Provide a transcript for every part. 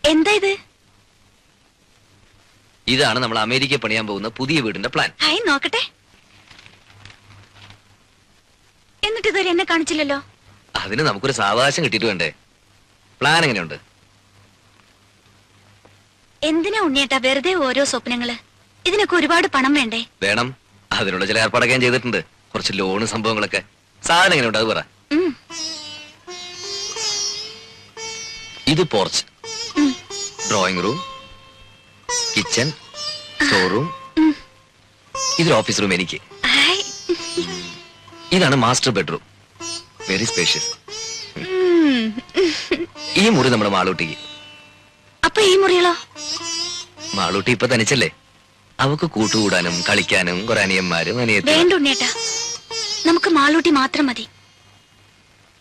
എന്താ ഇത്? ഇതാണ് നമ്മൾ അമേരിക്കയിൽ പണിയാൻ പോകുന്ന പുതിയ വീടിന്റെ പ്ലാൻ. ഹായ്, നോക്കട്ടെ. എന്നിട്ട് ഇതുവരെ എന്നെ കാണിച്ചില്ലല്ലോ. അതിന് നമുക്കൊരു സാവകാശം കിട്ടിയിട്ട് വേണ്ടേ? പ്ലാൻ എങ്ങനെയുണ്ട്? എന്തിനാ ഉണ്ണിയേട്ടാ വെറുതെ ഓരോ സ്വപ്നങ്ങള്? ഇതിനൊക്കെ ഒരുപാട് പണം വേണ്ടേ? വേണം. അതിനുള്ള ചില ഏർപ്പാടൊക്കെ ഞാൻ ചെയ്തിട്ടുണ്ട്. കുറച്ച് ലോണ് സംഭവങ്ങളൊക്കെ. സാധനം എങ്ങനെയുണ്ട് അത് പറ. ഇത് porch, drawing room, kitchen, store room, ഇതൊരു ഓഫീസ് റൂം എനിക്ക്. ഇതാണ് മാസ്റ്റർ ബെഡ്റൂം, വെരി സ്പേഷ്യസ്. ഈ മുറി നമ്മുടെ മാളൂട്ടിക്ക്. അപ്പൊ ഈ മുറികളോ? മാളൂട്ടി ഇപ്പൊ തനിച്ചല്ലേ, അവക്ക് കൂട്ടുകൂടാനും കളിക്കാനും കുറെ അനിയന്മാരും അനിയത്തി. വേണ്ട ഉണ്ണിയേട്ടാ, നമുക്ക് മാളൂട്ടി മാത്രം മതി.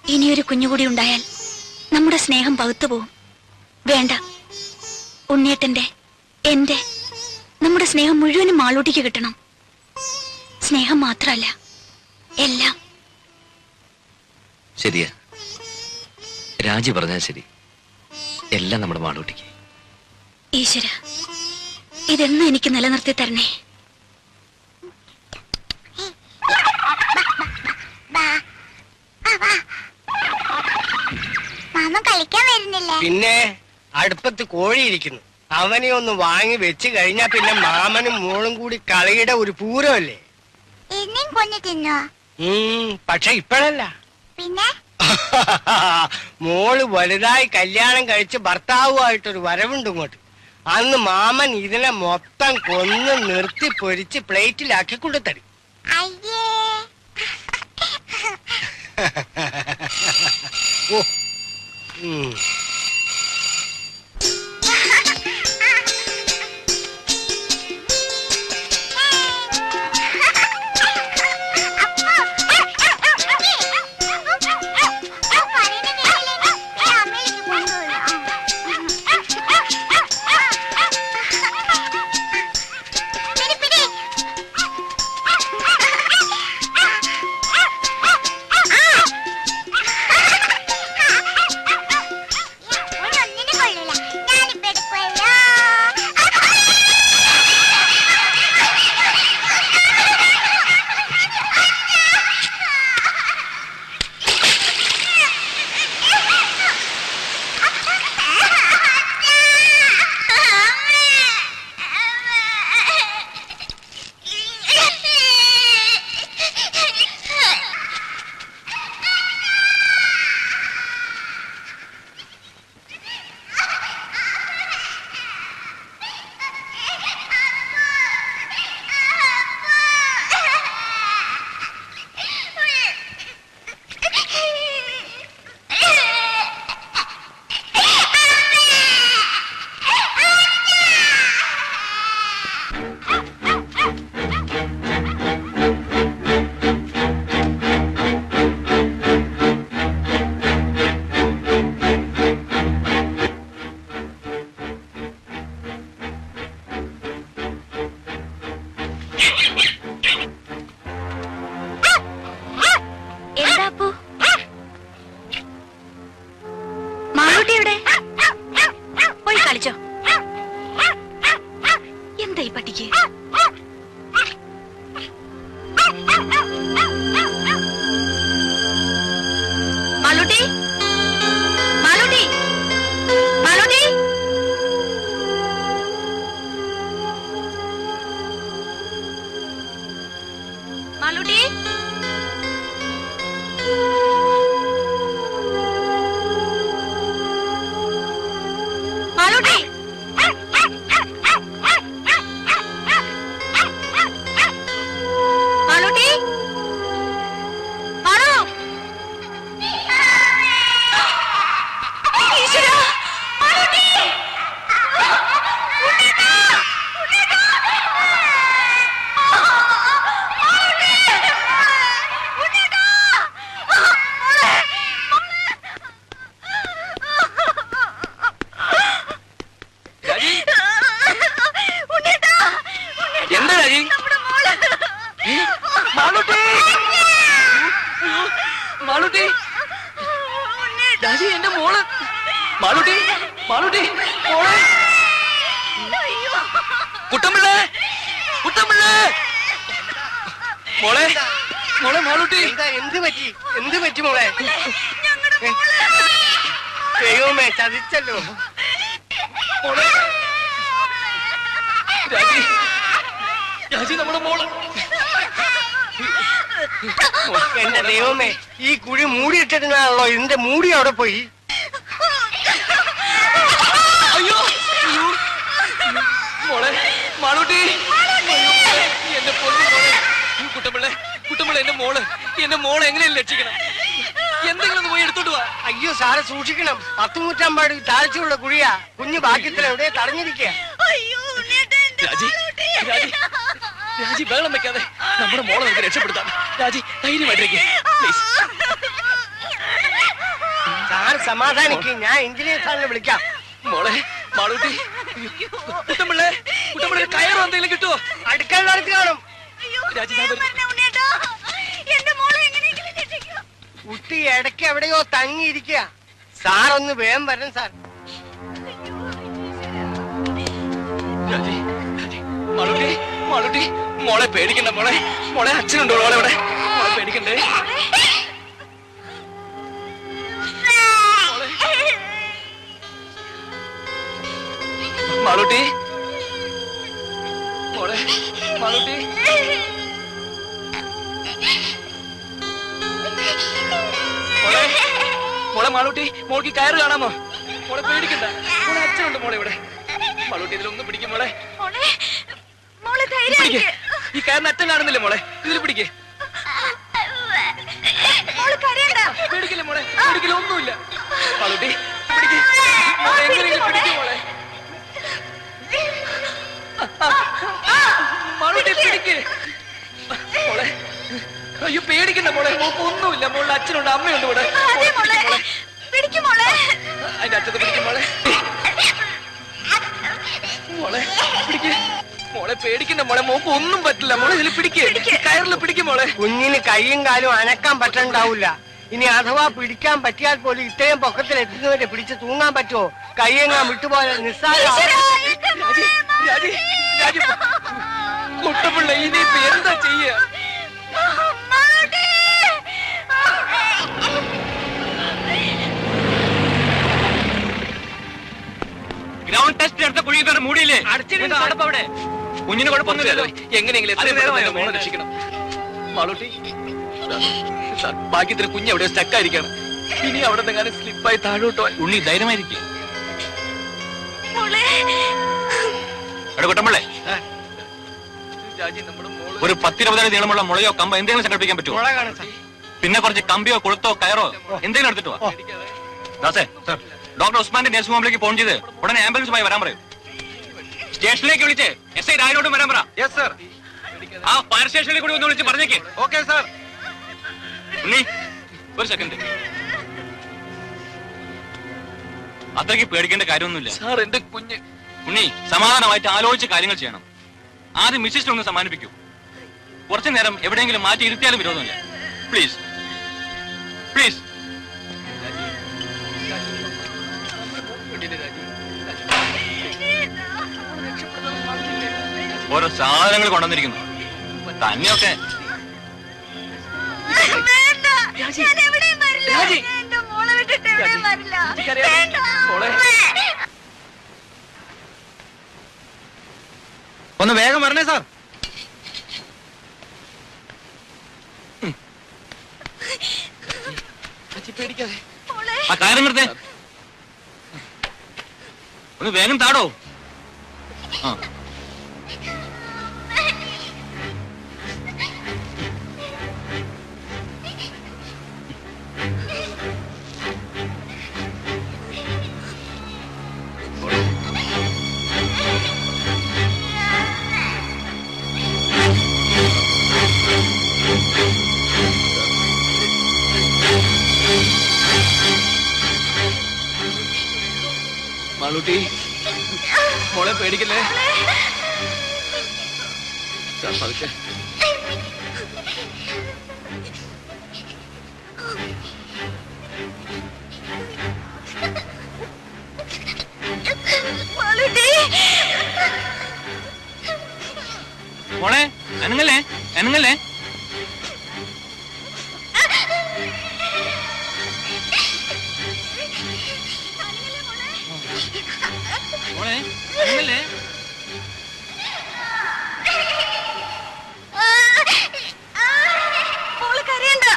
ഇനിയൊരു കുഞ്ഞുകൂടി ഉണ്ടായാൽ നമ്മുടെ സ്നേഹം പകുത്തു പോവും. വേണ്ട, ഉണ്ണിയേട്ടന്റെ, എന്റെ, നമ്മുടെ സ്നേഹം മുഴുവനും മാളൂട്ടിക്ക് കിട്ടണം. സ്നേഹം മാത്രമല്ല, എല്ലാം. ശരിയാ, രാജി പറഞ്ഞാൽ ശരി. എല്ലാം നമ്മുടെ മാളൂട്ടിക്ക്. ഈശ്വര, ഇതെന്നും എനിക്ക് നിലനിർത്തി തരണേ. മാമ കളിക്കാൻ വരുന്നില്ല. പിന്നെ അടുപ്പത്ത് കോഴിയിരിക്കുന്നു, അവനെ ഒന്ന് വാങ്ങി വെച്ച് കഴിഞ്ഞാ പിന്നെ മാമനും മോളും കൂടി കളിയുടെ ഒരു പൂരമല്ലേ. എന്നെയും കൊന്നു തിന്നോ? പക്ഷെ ഇപ്പോഴല്ല. പിന്നെ മോള് വലുതായി കല്യാണം കഴിച്ച് ഭർത്താവുമായിട്ടൊരു വരവുണ്ട് ഇങ്ങോട്ട്. അന്ന് മാമൻ ഇതിനെ മൊത്തം കൊന്ന് നിർത്തി പൊരിച്ച് പ്ലേറ്റിലാക്കി കൊണ്ടുതരും. അയ്യേ. ഓ മാളൂട്ടി മോളെ കുട്ടമ്പിള്ളേ കുട്ടമ്പിള്ളേ മോളെ മോളെ മാളൂട്ടി എന്താ എന്ത് പറ്റി മോളെ ദൈവമേ ചതിച്ചല്ലോ മോളെ രാജി രാജി നമ്മുടെ മോള് എന്റെ ദൈവമേ ഈ കുഴി മൂടിയിട്ടിരുന്നാണല്ലോ ഇതിന്റെ മൂടി അവിടെ പോയി അയ്യോ അയ്യോ മോളെ മാളൂട്ടി എന്റെ പൊന്നു മോളെ കുട്ടമ്പിള്ളേ കുട്ടമ്പിള്ള എന്റെ മോളെ എങ്ങനെയും രക്ഷിക്കണം എന്തെങ്കിലും ഒന്ന് പോയി എടുത്തോട്ട് വാ അയ്യോ സാറെ സൂക്ഷിക്കണം 10 നൂറ്റാമ്പാട് താഴ്ചയുള്ള കുഴിയാ കുഞ്ഞു ഭാഗ്യത്തിൽ എവിടെ തടഞ്ഞിരിക്കുക രാജി രാജി രാജി വെള്ളം വെക്കാതെ നമ്മുടെ മോളെ നമുക്ക് രക്ഷപ്പെടുത്താം രാജി ധൈര്യമായിട്ടേക്ക് പ്ലീസ് സാർ സമാധാനിക്കും ഞാൻ എഞ്ചിനീയർ സാറിനെ വിളിക്കാം മോളെ മാളൂട്ടി കുട്ടമ്പിള്ളേ കുട്ടമ്പിള്ളേ കയറോ എന്തെങ്കിലും കിട്ടുമോ അടുക്കളത്ത് കാണും രാജി ഞാൻ വരുന്നു. കുട്ടി ഇടയ്ക്ക് എവിടെയോ തങ്ങിയിരിക്കുക സാർ ഒന്ന് വേഗം വരണം സാർ രാജി രാജി മാളൂട്ടി മാളൂട്ടി മോളെ പേടിക്കണ്ട മോളെ മോളെ അച്ഛനുണ്ടോ മോളെ ഇവിടെ മോളെ പേടിക്കണ്ടേ മാളൂട്ടി മോളെ മാളൂട്ടി മോളെ മോളെ മാളൂട്ടി മോൾക്ക് കയറ് കാണാമോ മോളെ പേടിക്കണ്ട മോളെ അച്ഛനുണ്ട് മോളെ ഇവിടെ മാളൂട്ടി ഇതിലൊന്നും പിടിക്കും മോളെ പിടിക്ക്. ഈ കയറിന് അച്ഛൻ കാണുന്നില്ലേ മോളെ ഇതിൽ പിടിക്കേ പേടിക്കില്ല മോളെ പേടിക്കില്ല ഒന്നുമില്ല മാളൂട്ടി പിടിക്ക് മോളെ എങ്ങനെയെങ്കിലും പിടിക്കും മോളെ മാളൂട്ടി പിടിക്ക് മോളെ അയ്യോ പേടിക്കണ്ട മോളെ മോക്ക് ഒന്നുമില്ല മോളുടെ അച്ഛനുണ്ട് അമ്മയുണ്ട് ഇവിടെ അതിന്റെ അച്ഛത്തെ പിടിക്കും മോളെ മോളെ പിടിക്ക് മോളെ പേടിക്കണ്ട മോളെ മോക്ക് ഒന്നും പറ്റില്ല മോളെ ഇതിൽ പിടിക്ക് കയറിൽ പിടിക്കും മോളെ കുഞ്ഞിന് കൈയും കാലും അനക്കാൻ പറ്റണ്ടാവില്ല ഇനി അഥവാ പിടിക്കാൻ പറ്റിയാൽ പോലും ഇത്രയും പൊക്കത്തിൽ എത്തുന്നവരെ പിടിച്ച് തൂങ്ങാൻ പറ്റുമോ കൈയെങ്ങാൻ വിട്ടുപോലെ നിസ്സാര രാജി രാജി രാജി കുട്ടപ്പിള്ള ഇനിയിപ്പോ എന്താ ചെയ്യ ഗ്രൗണ്ട് ടെസ്റ്റ് എടുത്ത കുഴി കയറി മൂടിയില്ലേ അവിടെ കുഞ്ഞിന് കുഴപ്പമൊന്നുമില്ലല്ലോ എങ്ങനെയെങ്കിലും എത്രയും വേഗം മോളെ രക്ഷിക്കണം മാളൂട്ടി സാർ ഭാഗ്യത്തിന് കുഞ്ഞ് എവിടെ സ്റ്റക്കായിരിക്കണം ഇനി അവിടെ നിന്നെങ്ങാനും സ്ലിപ്പായി താഴോട്ടോ ഉണ്ണി ധൈര്യമായിരിക്കും കുട്ടമ്പളെ രാജി നമ്മുടെ മോള് ഒരു 10-20 അടി നീളമുള്ള മുളയോ കമ്പോ എന്തെങ്കിലും സംഘടിപ്പിക്കാൻ പറ്റുമോ മുള കാണാം സാർ പിന്നെ കുറച്ച് കമ്പിയോ കൊളുത്തോ കയറോ എന്തെങ്കിലും എടുത്തിട്ട് വാ ദാസേ ഡോക്ടർ ഉസ്മാന്റെ നഴ്സിംഗ് ഹോമിലേക്ക് ഫോൺ ചെയ്ത് ഉടനെ ആംബുലൻസുമായി വരാൻ പറയും സ്റ്റേഷനിലേക്ക് വിളിച്ച് SI രാജോട്ടും വരാൻ പറ ആ ഫയർ സ്റ്റേഷനിൽ കൂടി ഒന്ന് വിളിച്ച് പറഞ്ഞേക്ക് ഓക്കെ സാർ ഉണ്ണി ഒരു സെക്കൻഡ് അത്രയ്ക്ക് പേടിക്കേണ്ട കാര്യമൊന്നുമില്ല സാർ എന്റെ കുഞ്ഞ് ഉണ്ണി സമാധാനമായിട്ട് ആലോചിച്ച് കാര്യങ്ങൾ ചെയ്യണം ആദ്യം മിസ്സിസ്റ്റ് ഒന്ന് സമ്മാനിപ്പിക്കൂ കുറച്ചു നേരം എവിടെയെങ്കിലും മാറ്റി ഇരുത്തിയാലും വിരോധമില്ല പ്ലീസ് പ്ലീസ് ഓരോ സാധനങ്ങൾ കൊണ്ടുവന്നിരിക്കുന്നു തന്നെയൊക്കെ രാജി മോളെ ഒന്ന് വേഗം വരണേ സാർ പേടിക്കാതെ ആ കയറി നിർത്തേ ഒന്ന് വേഗം താടോ ആ മാളൂട്ടി മോളെ പേടിക്കല്ലേ പതുക്കെ മാളൂട്ടി. മോളെ അനങ്ങല്ലേ അനങ്ങല്ലേ. മോളെ അനങ്ങല്ലേ. മോള് കരയണ്ട.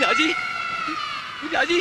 രാജി രാജി